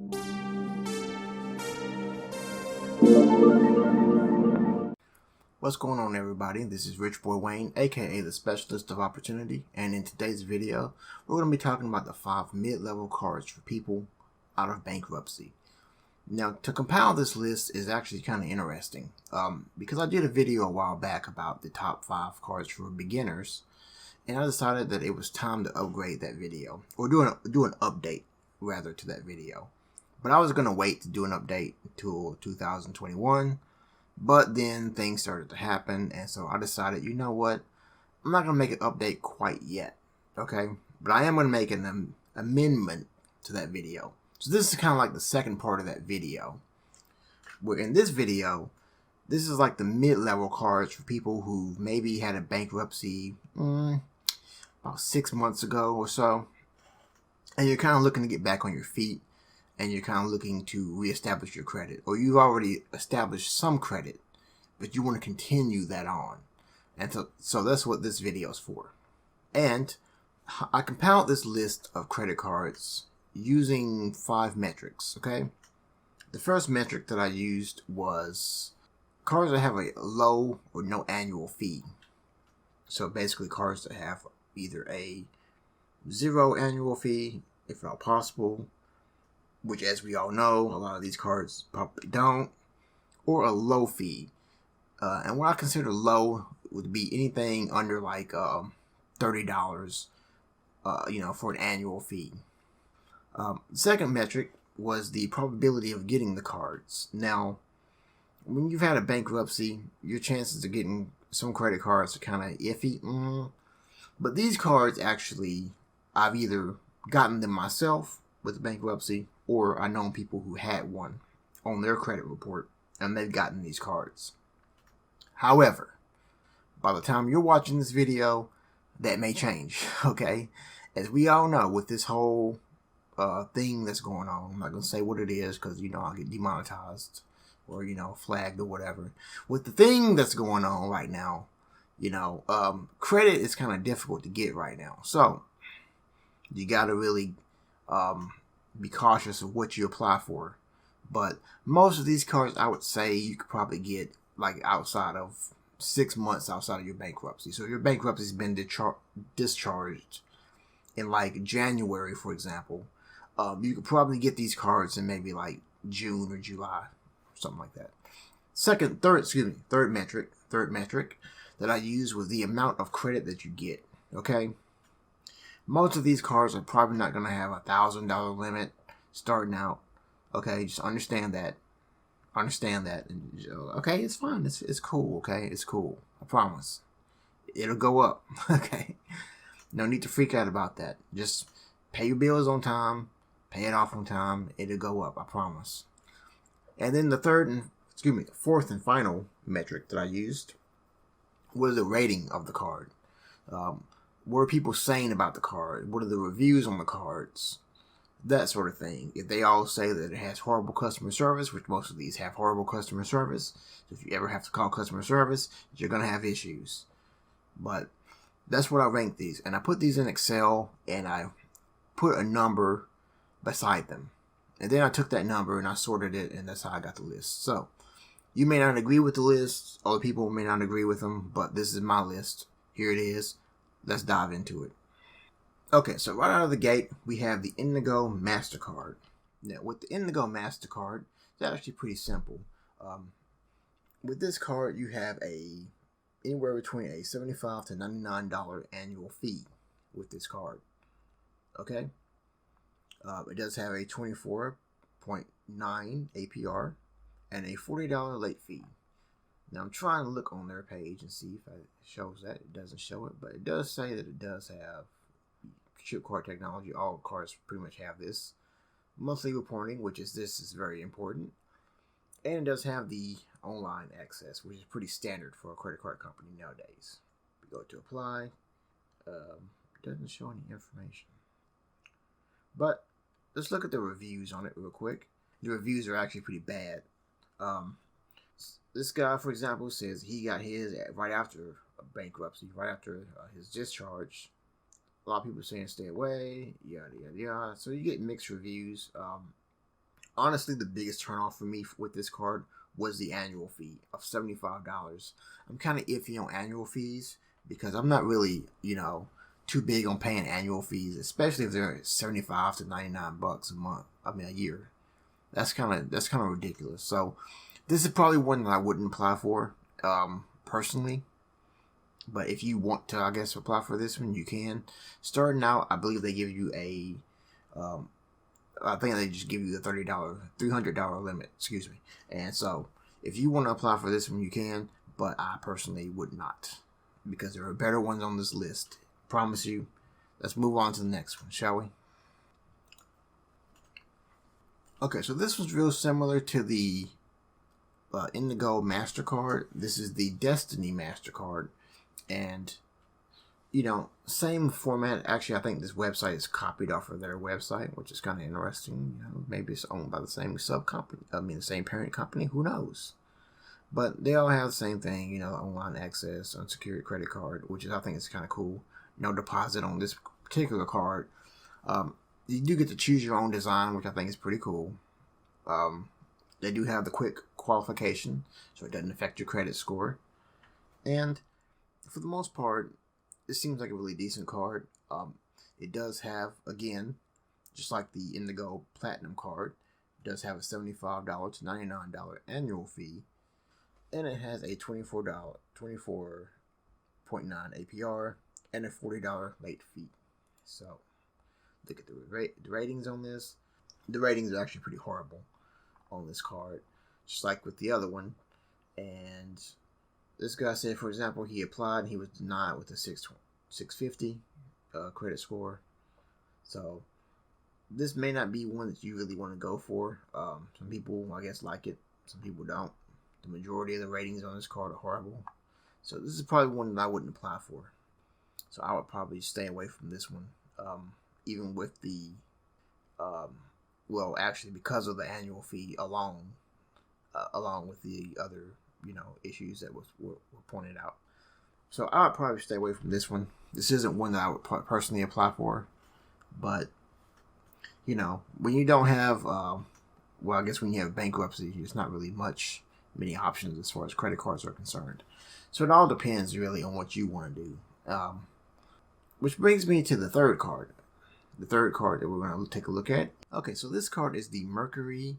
What's going on, everybody? This is Richboywayne, aka the Specialist of Opportunity, and in today's video, we're going to be talking about the 5 mid-level cards for people out of bankruptcy. Now, to compile this list is actually kind of interesting, because I did a video a while back about the top 5 cards for beginners, and I decided that it was time to upgrade that video, or do an update, rather, to that video. But I was going to wait to do an update until 2021, but then things started to happen, and so I decided, you know what, I'm not going to make an update quite yet, okay? But I am going to make an amendment to that video. So this is kind of like the second part of that video, where in this video, this is like the mid-level cards for people who maybe had a bankruptcy about 6 months ago or so, and you're kind of looking to get back on your feet, and you're kind of looking to reestablish your credit, or you've already established some credit, but you want to continue that on. And so that's what this video is for. And I compiled this list of credit cards using 5 metrics, okay? The first metric that I used was cards that have a low or no annual fee. So basically cards that have either a 0 annual fee, if at all possible, which, as we all know, a lot of these cards probably don't, or a low fee. And what I consider low would be anything under like $30, for an annual fee. The second metric was the probability of getting the cards. Now, when you've had a bankruptcy, your chances of getting some credit cards are kind of iffy. But these cards, actually, I've either gotten them myself with bankruptcy, or I know people who had one on their credit report, and they've gotten these cards. However, by the time you're watching this video, that may change, okay? As we all know, with this whole thing that's going on, I'm not going to say what it is because, I'll get demonetized or, flagged or whatever. With the thing that's going on right now, credit is kind of difficult to get right now. So, you got to really be cautious of what you apply for. But most of these cards, I would say you could probably get like outside of 6 months outside of your bankruptcy. So if your bankruptcy's been discharged in like January, for example, you could probably get these cards in maybe like June or July, something like that. Third metric that I used was the amount of credit that you get. Okay. Most of these cards are probably not going to have $1,000 limit starting out. Okay, just understand that. And, okay, it's fine. It's cool. Okay, it's cool. I promise. It'll go up. Okay, no need to freak out about that. Just pay your bills on time. Pay it off on time. It'll go up. I promise. And then the fourth and final metric that I used was the rating of the card. What are people saying about the card? What are the reviews on the cards? That sort of thing. If they all say that it has horrible customer service, which most of these have horrible customer service, if you ever have to call customer service, you're going to have issues. But that's what I ranked these. And I put these in Excel, and I put a number beside them. And then I took that number and I sorted it, and that's how I got the list. So, you may not agree with the list. Other people may not agree with them, but this is my list. Here it is. Let's dive into it. Okay, so right out of the gate, we have the Indigo Mastercard. Now, with the Indigo Mastercard, it's actually pretty simple. With this card, you have anywhere between a $75 to $99 annual fee with this card. Okay? It does have a 24.9 APR and a $40 late fee. Now, I'm trying to look on their page and see if it shows that. It doesn't show it, but it does say that it does have chip card technology. All cards pretty much have this. Monthly reporting, this is very important. And it does have the online access, which is pretty standard for a credit card company nowadays. We go to apply. It doesn't show any information. But let's look at the reviews on it real quick. The reviews are actually pretty bad. This guy, for example, says he got his right after bankruptcy, right after his discharge. A lot of people saying stay away, yada, yada, yada. So you get mixed reviews. Honestly, the biggest turnoff for me with this card was the annual fee of $75. I'm kind of iffy on annual fees because I'm not really, too big on paying annual fees, especially if they're 75 to 99 bucks a month. I mean, a year. That's kind of ridiculous. So this is probably one that I wouldn't apply for, personally. But if you want to, I guess, apply for this one, you can. Starting out, I believe they give you I think they just give you the $300 limit, excuse me. And so, if you want to apply for this one, you can, but I personally would not, because there are better ones on this list. Promise you. Let's move on to the next one, shall we? Okay, so this was real similar to the Indigo Mastercard. This is the Destiny Mastercard, and same format. Actually, I think this website is copied off of their website, which is kind of interesting. Maybe it's owned by the same the same parent company. Who knows? But they all have the same thing. Online access, unsecured credit card, which I think is kind of cool. No deposit on this particular card. You do get to choose your own design, which I think is pretty cool. They do have the quick qualification, so it doesn't affect your credit score. And for the most part, it seems like a really decent card. It does have, again, just like the Indigo Platinum card, it does have a $75 to $99 annual fee, and it has a $24.9 APR and a $40 late fee. So, look at the ratings on this. The ratings are actually pretty horrible on this card, just like with the other one. And this guy said, for example, he applied and he was denied with a 650 credit score. So this may not be one that you really want to go for. Some people, I guess, like it. Some people don't. The majority of the ratings on this card are horrible. So this is probably one that I wouldn't apply for. So I would probably stay away from this one. Even with the, actually because of the annual fee along with the other, issues that were pointed out. So I would probably stay away from this one. This isn't one that I would personally apply for. But, when you don't have, I guess when you have bankruptcy, there's not really many options as far as credit cards are concerned. So it all depends really on what you want to do. Which brings me to the third card. The third card that we're going to take a look at. Okay, so this card is the Mercury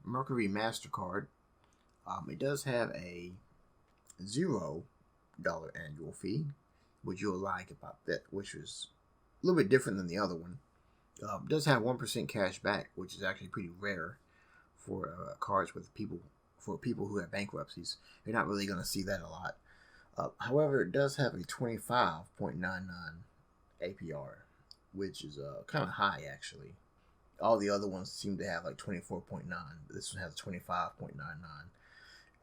Mercury Mastercard. It does have a $0 annual fee, which you'll like about that, which is a little bit different than the other one. It does have 1% cash back, which is actually pretty rare for cards for people who have bankruptcies. You're not really going to see that a lot. However, it does have a 25.99 APR, which is kind of high actually. All the other ones seem to have like 24.9, but this one has 25.99,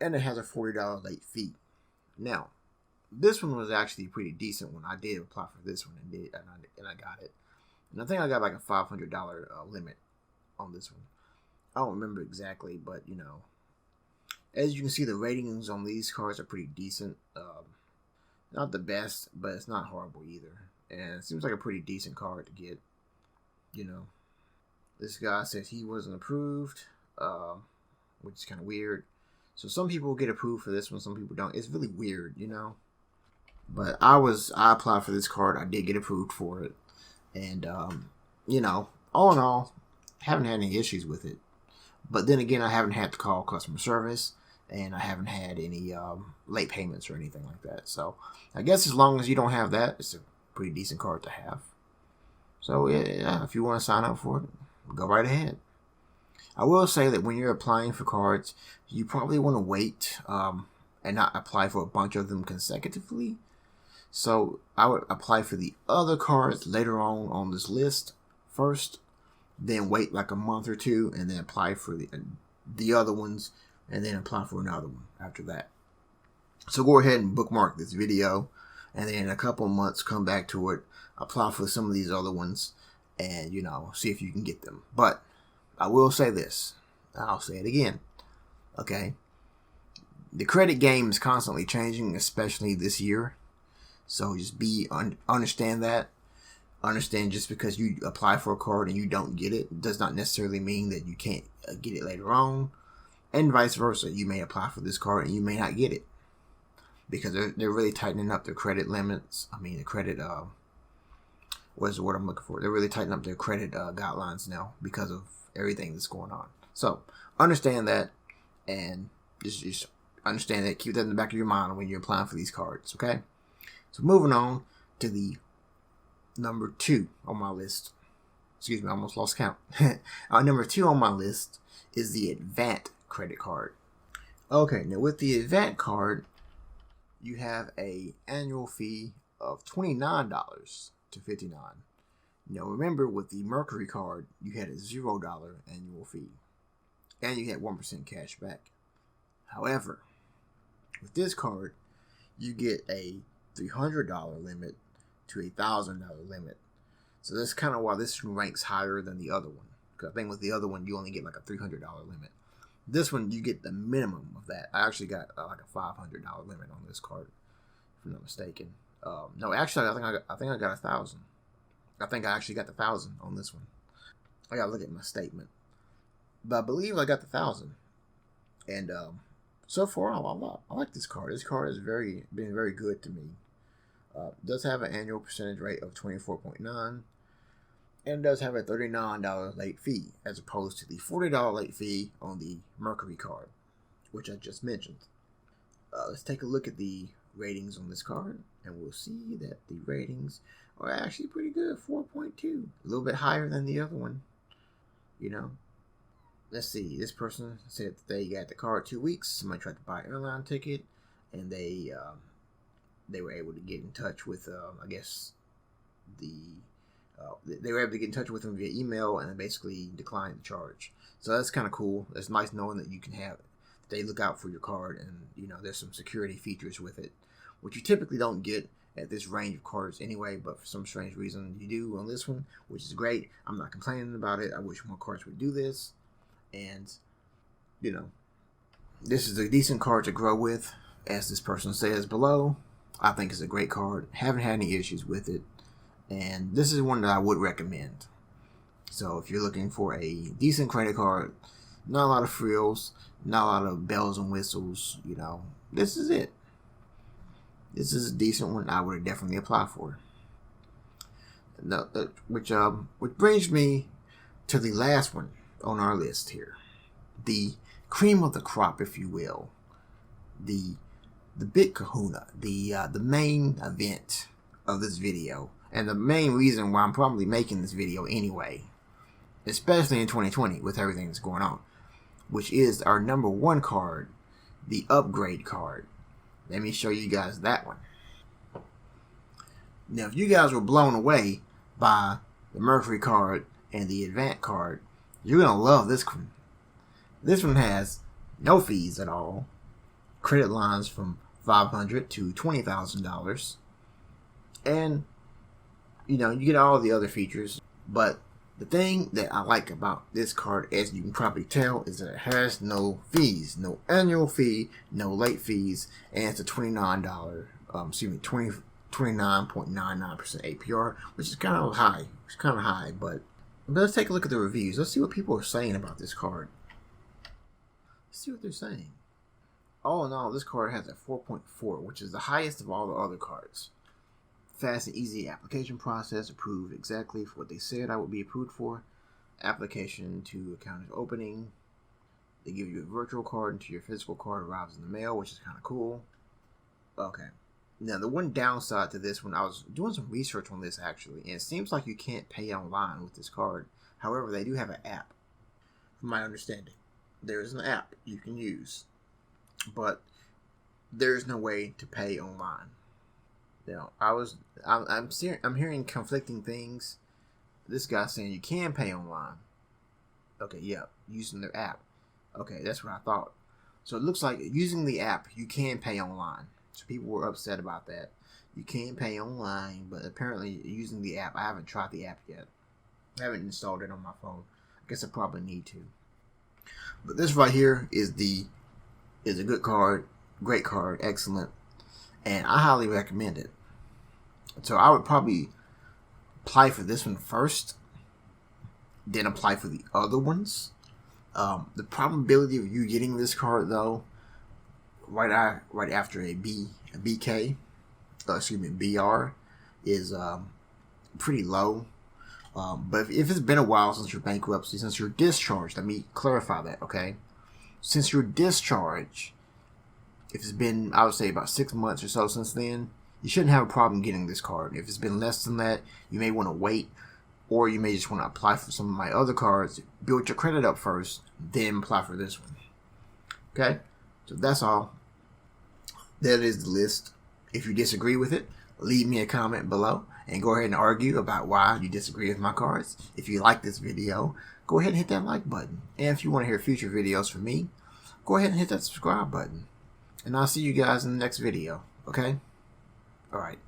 and it has a $40 late fee. Now, this one was actually a pretty decent one. I did apply for this one and I got it. And I think I got like a $500 limit on this one. I don't remember exactly, but as you can see, the ratings on these cards are pretty decent. Not the best, but it's not horrible either. And it seems like a pretty decent card to get. This guy says he wasn't approved, which is kind of weird. So some people get approved for this one, some people don't. It's really weird, But I applied for this card. I did get approved for it. And, all in all, haven't had any issues with it. But then again, I haven't had to call customer service, and I haven't had any late payments or anything like that. So I guess as long as you don't have that, it's a pretty decent card to have. So yeah, if you want to sign up for it, go right ahead. I will say that when you're applying for cards, you probably want to wait and not apply for a bunch of them consecutively. So I would apply for the other cards later on this list first, then wait like a month or two, and then apply for the other ones, and then apply for another one after that. So go ahead and bookmark this video, and then in a couple of months come back to it, apply for some of these other ones, and see if you can get them. But I will say this, I'll say it again, okay? The credit game is constantly changing, especially this year. So just understand that. Understand just because you apply for a card and you don't get it does not necessarily mean that you can't get it later on, and vice versa. You may apply for this card and you may not get it because they're really tightening up their credit limits. I mean, the credit what is the word I'm looking for? They're really tightening up their credit guidelines now because of everything that's going on. So understand that, and just understand that. Keep that in the back of your mind when you're applying for these cards. Okay. So moving on to the number 2 on my list. Excuse me, I almost lost count. Number 2 on my list is the Advant credit card. Okay, now with the Advant card, you have a annual fee of $29 to $59. Now remember, with the Mercury card, you had a $0 annual fee, and you had 1% cash back. However, with this card, you get a $300 limit to a $1,000 limit. So that's kind of why this one ranks higher than the other one. Because I think with the other one, you only get like a $300 limit. This one, you get the minimum of that. I actually got like a $500 limit on this card, if I'm not mistaken. No, actually, I think I got 1,000. I think I actually got the 1,000 on this one. I gotta look at my statement, but I believe I got the 1,000. And so far, I like this card. This card has been very good to me. Does have an annual percentage rate of 24.9, and does have a $39 late fee as opposed to the $40 late fee on the Mercury card, which I just mentioned. Let's take a look at the ratings on this card, and we'll see that the ratings are actually pretty good. 4.2, a little bit higher than the other one. Let's see. This person said that they got the card 2 weeks. Somebody tried to buy an airline ticket, and they were able to get in touch with, they were able to get in touch with them via email and basically decline the charge. So that's kind of cool. It's nice knowing that you can they look out for your card, and there's some security features with it, which you typically don't get at this range of cards anyway, but for some strange reason you do on this one, which is great. I'm not complaining about it. I wish more cards would do this, and this is a decent card to grow with, as this person says below. I think it's a great card. Haven't had any issues with it, and this is one that I would recommend. So if you're looking for a decent credit card, not a lot of frills, not a lot of bells and whistles, this is it. This is a decent one. I would definitely apply for. Which brings me to the last one on our list here, the cream of the crop, if you will, the big kahuna, the main event of this video, and the main reason why I'm probably making this video anyway, especially in 2020 with everything that's going on, which is our number 1 card, the upgrade card. Let me show you guys that one. Now, if you guys were blown away by the Mercury card and the Advant card, you're going to love this one. This one has no fees at all, credit lines from $500 to $20,000, and you get all the other features. But the thing that I like about this card, as you can probably tell, is that it has no fees, no annual fee, no late fees, and it's a $29, 29.99% APR, which is kind of high. It's kind of high, but let's take a look at the reviews. Let's see what people are saying about this card. Let's see what they're saying. All in all, this card has a 4.4, which is the highest of all the other cards. Fast and easy application process, approved exactly for what they said I would be approved for. Application to account is opening. They give you a virtual card until your physical card arrives in the mail, which is kind of cool. Okay. Now, the one downside to this one, I was doing some research on this actually, and it seems like you can't pay online with this card. However, they do have an app, from my understanding. There is an app you can use, but there is no way to pay online. I'm hearing conflicting things. This guy's saying you can pay online. Okay, yeah, using their app. Okay, that's what I thought. So it looks like using the app, you can pay online. So people were upset about that. You can pay online, but apparently using the app, I haven't tried the app yet. I haven't installed it on my phone. I guess I probably need to. But this right here is a good card, great card, excellent, and I highly recommend it. So I would probably apply for this one first, then apply for the other ones. The probability of you getting this card though, right after a BR is pretty low. But if it's been a while since your bankruptcy, since you're discharged, let me clarify that, okay? Since your discharge, if it's been, I would say, about 6 months or so since then, you shouldn't have a problem getting this card. If it's been less than that, you may want to wait, or you may just want to apply for some of my other cards, build your credit up first, then apply for this one. Okay? So that's all. That is the list. If you disagree with it, leave me a comment below and go ahead and argue about why you disagree with my cards. If you like this video, go ahead and hit that like button. And if you want to hear future videos from me, go ahead and hit that subscribe button. And I'll see you guys in the next video. Okay? Alright.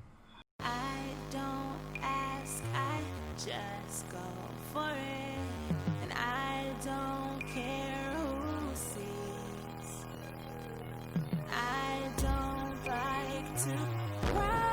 I don't ask, I just go for it. And I don't care who sees. I don't like to cry.